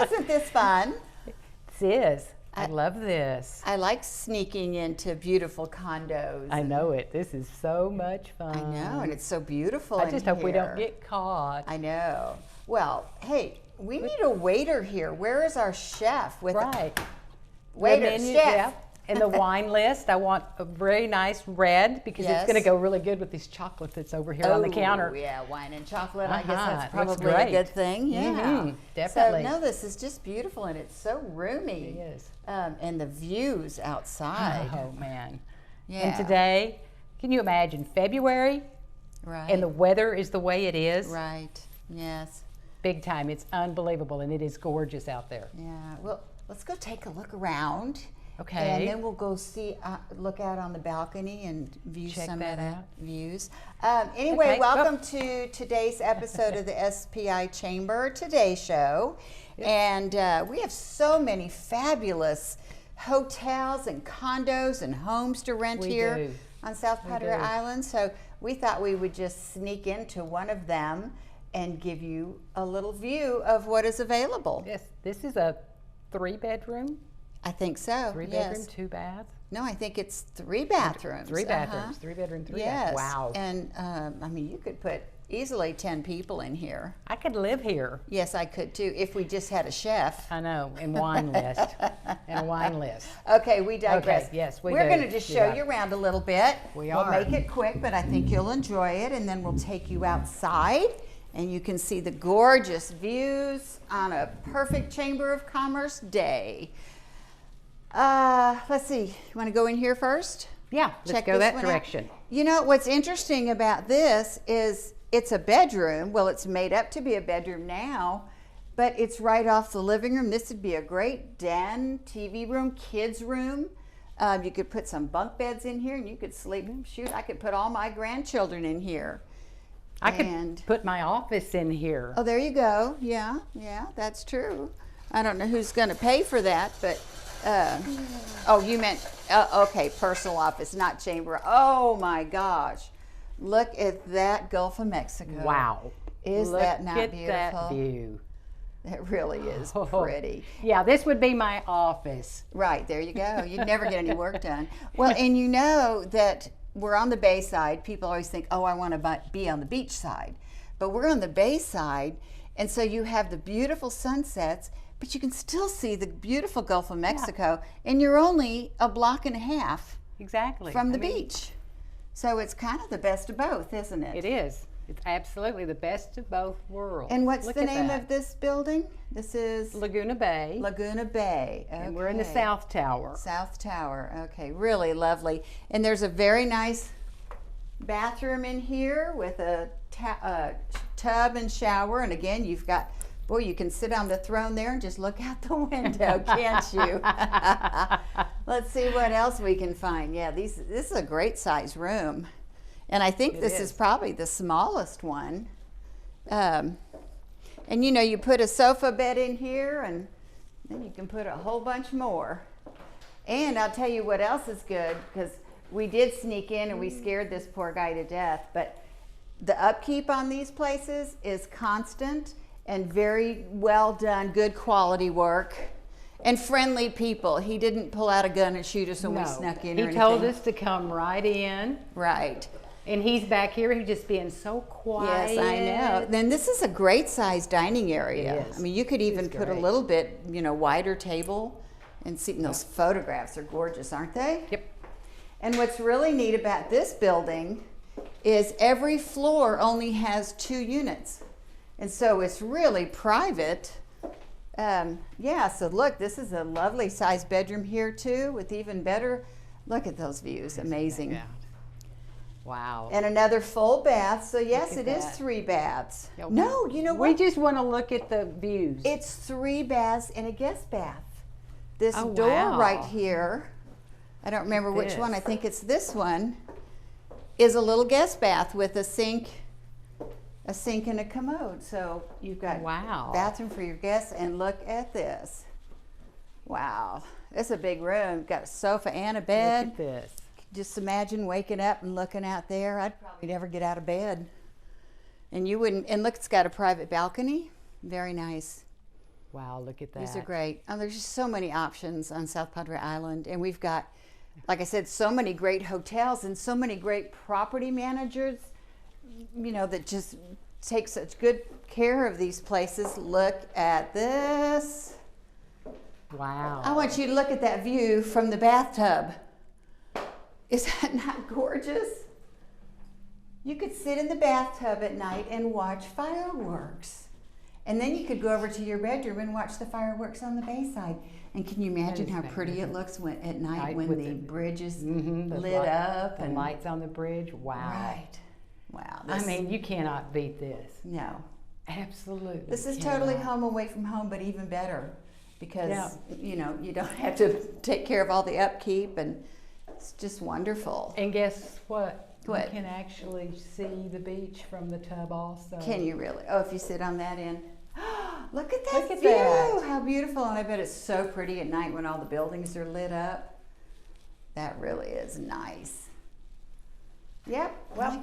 Isn't this fun? This is. I love this. I like sneaking into beautiful condos. I know it. This is so much fun. I know, and it's so beautiful I just in hope we don't here. get caught. I know. Well, hey, we need a waiter here. Where is our chef? Right. Waiter, The menu, chef. yeah. And the wine list, I want a very nice red because it's going to go really good with this chocolate that's over here on the counter. Oh, yeah, wine and chocolate. I guess that's It looks probably a great. good thing. Yeah, definitely. So, no, this is just beautiful, and it's so roomy. It is. And the views outside. Oh, man. Yeah. And today, can you imagine February? Right. And the weather is the way it is. Right. Yes. Big time. It's unbelievable, and it is gorgeous out there. Yeah. Well, let's go take a look around. Okay. And then we'll go see, look out on the balcony and view Check some that of the out. views. Anyway, Okay, welcome to today's episode of the SPI Chamber Today Show. And we have so many fabulous hotels and condos and homes to rent here on South Padre Island. So we thought we would just sneak into one of them and give you a little view of what is available. Yes, this is a 3-bedroom. I think so. 3-bedroom, 2 baths. No, I think it's 3 bathrooms. 3 bathrooms, 3-bedroom, 3 baths. Wow. And I mean, you could put easily 10 people in here. I could live here. Yes, I could too, if we just had a chef. I know, and wine list, and a wine list. Okay, we digress. Okay, yes, We're going to just show you around a little bit. We'll make it quick, but I think you'll enjoy it, and then we'll take you outside, and you can see the gorgeous views on a perfect Chamber of Commerce day. Let's see. You want to go in here first? Yeah, let's go that direction. You know, what's interesting about this is it's a bedroom. Well, it's made up to be a bedroom now, but it's right off the living room. This would be a great den, TV room, kids room. You could put some bunk beds in here and you could sleep. Shoot, I could put all my grandchildren in here. I could put my office in here. Oh, there you go. Yeah, that's true. I don't know who's going to pay for that, but oh, you meant, okay, personal office, not chamber. Oh my gosh. Look at that Gulf of Mexico. Wow. Is that not beautiful? Look at that view. It really is pretty. Yeah, this would be my office. Right, there you go. You'd never get any work done. Well, and you know that we're on the bay side. People always think, oh, I want to be on the beach side. But we're on the bay side, and so you have the beautiful sunsets, but you can still see the beautiful Gulf of Mexico, and you're only a block and a half from the beach. So it's kind of the best of both, isn't it? It is. It's absolutely the best of both worlds. And what's the name of this building? This is Laguna Bay. Laguna Bay. Okay. And we're in the South Tower. South Tower. Okay, really lovely. And there's a very nice bathroom in here with a tub and shower. And again, you've got, boy, you can sit on the throne there and just look out the window, can't you? Let's see what else we can find. Yeah, this is a great size room. And I think this is probably the smallest one. And you know, you put a sofa bed in here and then you can put a whole bunch more. And I'll tell you what else is good, because we did sneak in and we scared this poor guy to death, but the upkeep on these places is constant and very well done, good quality work. And friendly people. He didn't pull out a gun and shoot us when we snuck in or anything. He told us to come right in. Right. And he's back here. He's just being so quiet. Yes, I know. Then this is a great sized dining area. It is. I mean, you could even put a little bit, you know, wider table and see. And those photographs are gorgeous, aren't they? Yep. And what's really neat about this building is every floor only has 2 units. And so it's really private. Yeah, so look, this is a lovely sized bedroom here too, with even better, look at those views, amazing. Wow. And another full bath, so yes, it is 3 baths. No, you know what? We just want to look at the views. It's 3 baths and a guest bath. This door right here, I don't remember which one, I think it's this one, is a little guest bath with a sink and a commode. So you've got bathroom for your guests, and look at this. Wow, it's a big room. Got a sofa and a bed. Look at this. Just imagine waking up and looking out there. I'd probably never get out of bed. And you wouldn't, and look, it's got a private balcony. Very nice. Wow, look at that. These are great. There's just so many options on South Padre Island, and we've got, like I said, so many great hotels and so many great property managers, you know, that just take such good care of these places. Look at this. Wow. I want you to look at that view from the bathtub. Is that not gorgeous? You could sit in the bathtub at night and watch fireworks. And then you could go over to your bedroom and watch the fireworks on the bayside. And can you imagine how pretty it looks at night when the bridge is lit up? The lights on the bridge. Wow. Right. Wow. I mean, you cannot beat this. No. Absolutely. This is totally home away from home, but even better because, you know, you don't have to take care of all the upkeep, and it's just wonderful. And guess what? What? You can actually see the beach from the tub also. Can you really? Oh, if you sit on that end. Look at that Look at view. that. How beautiful. And I bet it's so pretty at night when all the buildings are lit up. That really is nice. Yep. Well, I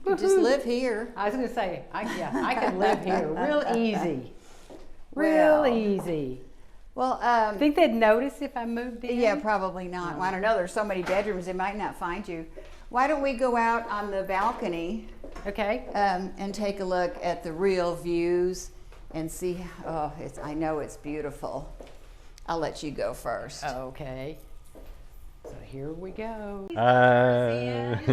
could just live here. I was going to say, I could live here real easy. Real easy. Well, Think they'd notice if I moved in? yeah, probably not. Well, I don't know. There's so many bedrooms, they might not find you. Why don't we go out on the balcony Okay. and take a look at the real views and see. Oh, I know it's beautiful. I'll let you go first. Okay. So here we go. And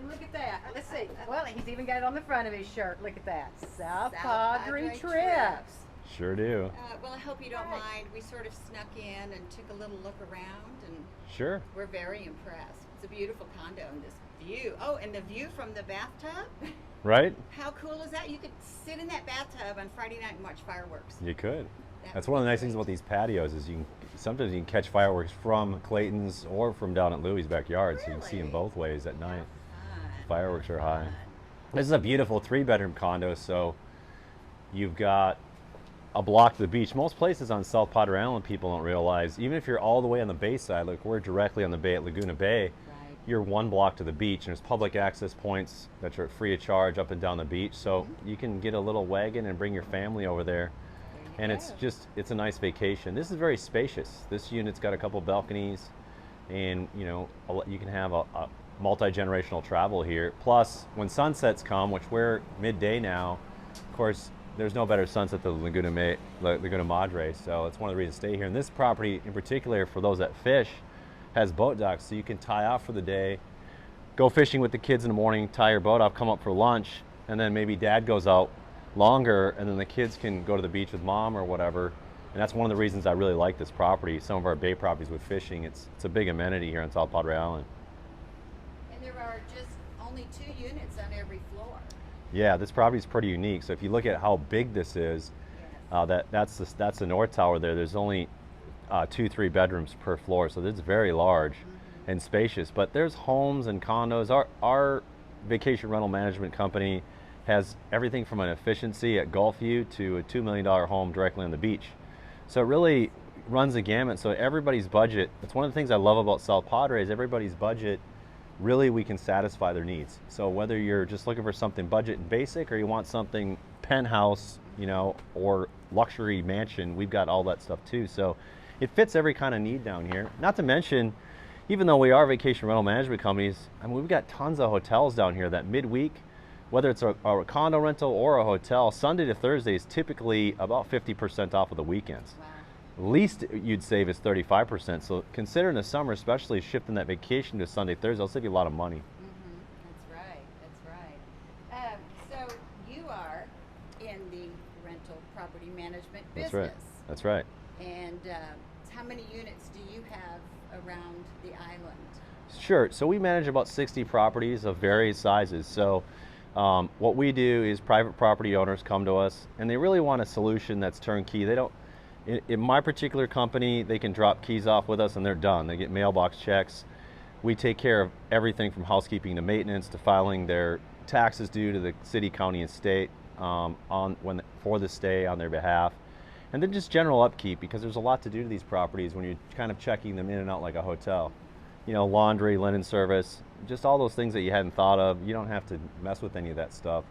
look at that. Let's see. Well, he's even got it on the front of his shirt. Look at that. South Padre Trips. Sure do. Well, I hope you don't mind. We sort of snuck in and took a little look around, and Sure. we're very impressed. It's a beautiful condo, and this view. Oh, and the view from the bathtub. Right? How cool is that? You could sit in that bathtub on Friday night and watch fireworks. You could. That That's would one of be the nice things great. about these patios is sometimes you can catch fireworks from Clayton's or from down at Louie's backyard, so you can see them Really? both ways at night. Fun. Fireworks are high. This is a beautiful 3-bedroom condo, so you've got a block to the beach. Most places on South Padre Island, people don't realize, even if you're all the way on the bay side, like we're directly on the bay at Laguna Bay, Right. you're 1 block to the beach, and there's public access points that are free of charge up and down the beach, so you can get a little wagon and bring your family over there. And it's a nice vacation. This is very spacious. This unit's got a couple balconies, and you know, you can have a multi-generational travel here. Plus, when sunsets come, which we're midday now, of course, there's no better sunset than Laguna Madre, so it's one of the reasons to stay here. And this property in particular, for those that fish, has boat docks, so you can tie off for the day, go fishing with the kids in the morning, tie your boat off, come up for lunch, and then maybe dad goes out longer, and then the kids can go to the beach with mom or whatever. And that's one of the reasons I really like this property. Some of our bay properties with fishing, it's a big amenity here on South Padre Island. And there are just only 2 units on every floor. Yeah, this property is pretty unique. So if you look at how big this is, that's the north tower there. There's only 2-3 bedrooms per floor, so it's very large and spacious. But there's homes and condos. Our vacation rental management company has everything from an efficiency at Gulfview to a $2 million home directly on the beach. So it really runs the gamut. So everybody's budget, it's one of the things I love about South Padre is everybody's budget, really we can satisfy their needs. So whether you're just looking for something budget and basic, or you want something penthouse, you know, or luxury mansion, we've got all that stuff too. So it fits every kind of need down here. Not to mention, even though we are vacation rental management companies, I mean, we've got tons of hotels down here that midweek, whether it's a condo rental or a hotel, Sunday to Thursday is typically about 50% off of the weekends. Wow. Least you'd save is 35%. So consider in the summer, especially shifting that vacation to Sunday, Thursday, it'll save you a lot of money. That's right. So you are in the rental property management business. That's right. That's right. And how many units do you have around the island? Sure. So we manage about 60 properties of various sizes. So what we do is private property owners come to us and they really want a solution that's turnkey. They don't, in my particular company, they can drop keys off with us and they're done. They get mailbox checks. We take care of everything from housekeeping to maintenance to filing their taxes due to the city, county, and state for the stay on their behalf. And then just general upkeep, because there's a lot to do to these properties when you're kind of checking them in and out like a hotel. You know, laundry, linen service, just all those things that you hadn't thought of. You don't have to mess with any of that stuff.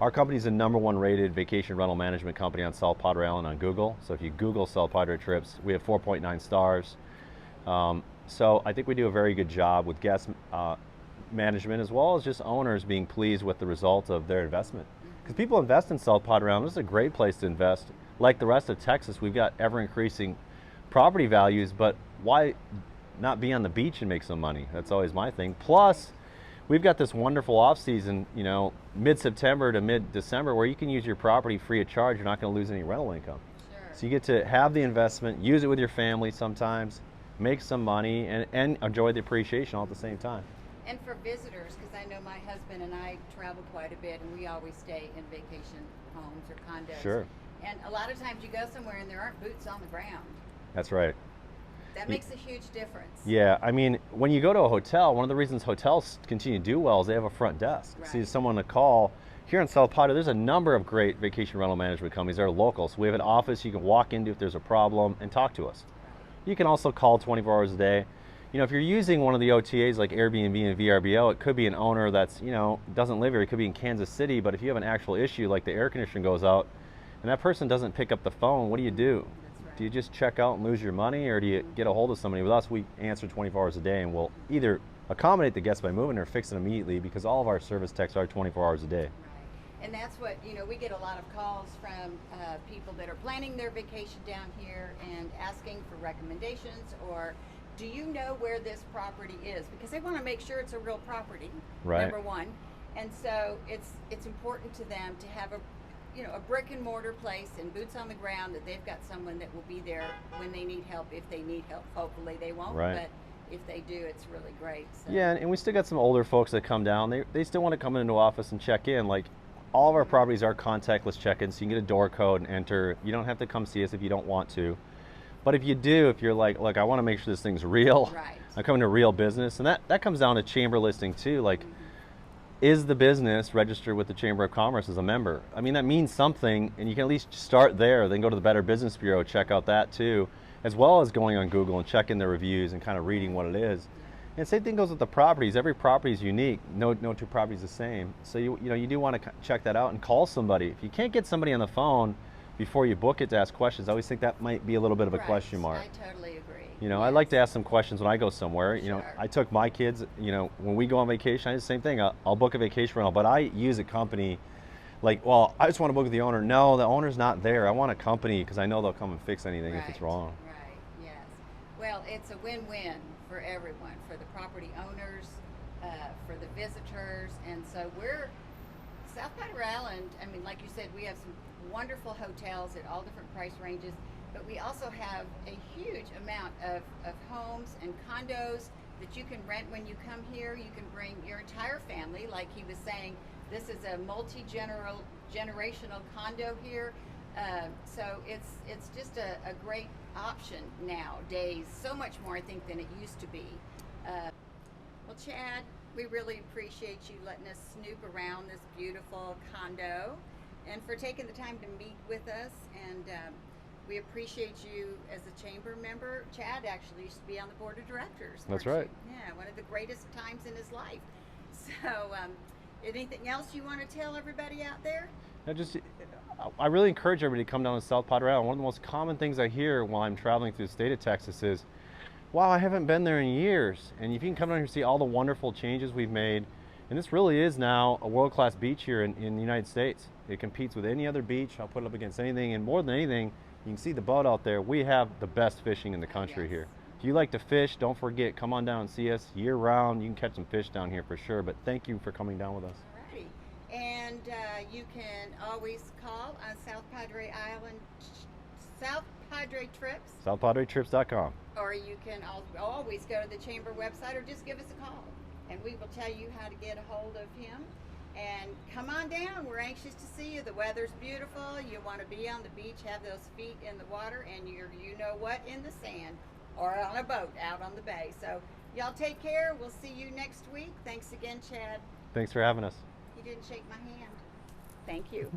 Our company's the #1 rated vacation rental management company on South Padre Island on Google. So if you Google South Padre Trips, we have 4.9 stars. So I think we do a very good job with guest management, as well as just owners being pleased with the result of their investment. Because people invest in South Padre Island. This is a great place to invest. Like the rest of Texas, we've got ever increasing property values, but why not be on the beach and make some money? That's always my thing. Plus, we've got this wonderful off season, you know, mid-September to mid-December, where you can use your property free of charge. You're not going to lose any rental income. Sure. So you get to have the investment, use it with your family sometimes, make some money, and enjoy the appreciation all at the same time. And for visitors, because I know my husband and I travel quite a bit, and we always stay in vacation homes or condos. Sure. And a lot of times you go somewhere and there aren't boots on the ground. That's right. That makes a huge difference. Yeah, I mean, when you go to a hotel, one of the reasons hotels continue to do well is they have a front desk. Right. So there's someone to call. Here in South Padre, there's a number of great vacation rental management companies that are local. So we have an office you can walk into if there's a problem and talk to us. You can also call 24 hours a day. You know, if you're using one of the OTAs like Airbnb and VRBO, it could be an owner that's, you know, doesn't live here. It could be in Kansas City, but if you have an actual issue like the air conditioning goes out and that person doesn't pick up the phone, what do you do? Do you just check out and lose your money, or do you get a hold of somebody? With us, we answer 24 hours a day, and we'll either accommodate the guest by moving or fix it immediately, because all of our service techs are 24 hours a day. Right. And that's what, you know, we get a lot of calls from people that are planning their vacation down here and asking for recommendations, or do you know where this property is? Because they want to make sure it's a real property, Right. number one. And so it's important to them to have a brick and mortar place and boots on the ground, that they've got someone that will be there when they need help, if they need help. Hopefully they won't, Right. but if they do, it's really great. So. Yeah, and we still got some older folks that come down. They still want to come into office and check in. Like, all of our properties are contactless check-ins, so you can get a door code and enter. You don't have to come see us if you don't want to. But if you do, if you're like, look, I want to make sure this thing's real. Right. I'm coming to real business. And that comes down to chamber listing too. Like, is the business registered with the Chamber of Commerce as a member? I mean, that means something, and you can at least start there, then go to the Better Business Bureau, check out that too, as well as going on Google and checking the reviews and kind of reading what it is. And same thing goes with the properties. Every property is unique. No two properties the same. So you do want to check that out and call somebody. If you can't get somebody on the phone before you book it to ask questions, I always think that might be a little bit of a Right. question mark. I totally agree. You know, Yes. I like to ask some questions when I go somewhere. You know, Sure. I took my kids, you know, when we go on vacation, I do the same thing. I'll book a vacation rental, but I use a company like, well, I just want to book with the owner. No, the owner's not there. I want a company because I know they'll come and fix anything if it's wrong. Right, yes. Well, it's a win-win for everyone, for the property owners, for the visitors, and so South Padre Island, I mean, like you said, we have some wonderful hotels at all different price ranges, but we also have a huge amount of homes and condos that you can rent when you come here. You can bring your entire family, like he was saying. This is a generational condo here. So it's just a great option nowadays, so much more, I think, than it used to be. Well, Chad, we really appreciate you letting us snoop around this beautiful condo and for taking the time to meet with us. And we appreciate you as a chamber member. Chad actually used to be on the board of directors. That's weren't right. you? Yeah, one of the greatest times in his life. So anything else you want to tell everybody out there? I really encourage everybody to come down to South Padre Island. One of the most common things I hear while I'm traveling through the state of Texas is, wow, I haven't been there in years. And if you can come down here and see all the wonderful changes we've made, and this really is now a world-class beach here in the United States. It competes with any other beach. I'll put it up against anything, and more than anything, you can see the boat out there. We have the best fishing in the country here. If you like to fish, don't forget, come on down and see us year-round. You can catch some fish down here for sure, but thank you for coming down with us. Alrighty. And you can always call on South Padre Island, South Padre Trips, SouthPadreTrips.com. or you can always go to the chamber website or just give us a call, and we will tell you how to get a hold of him. And come on down. We're anxious to see you. The weather's beautiful. You want to be on the beach, have those feet in the water, and you know what, in the sand, or on a boat out on the bay. So y'all take care. We'll see you next week. Thanks again, Chad. Thanks for having us. You didn't shake my hand. Thank you.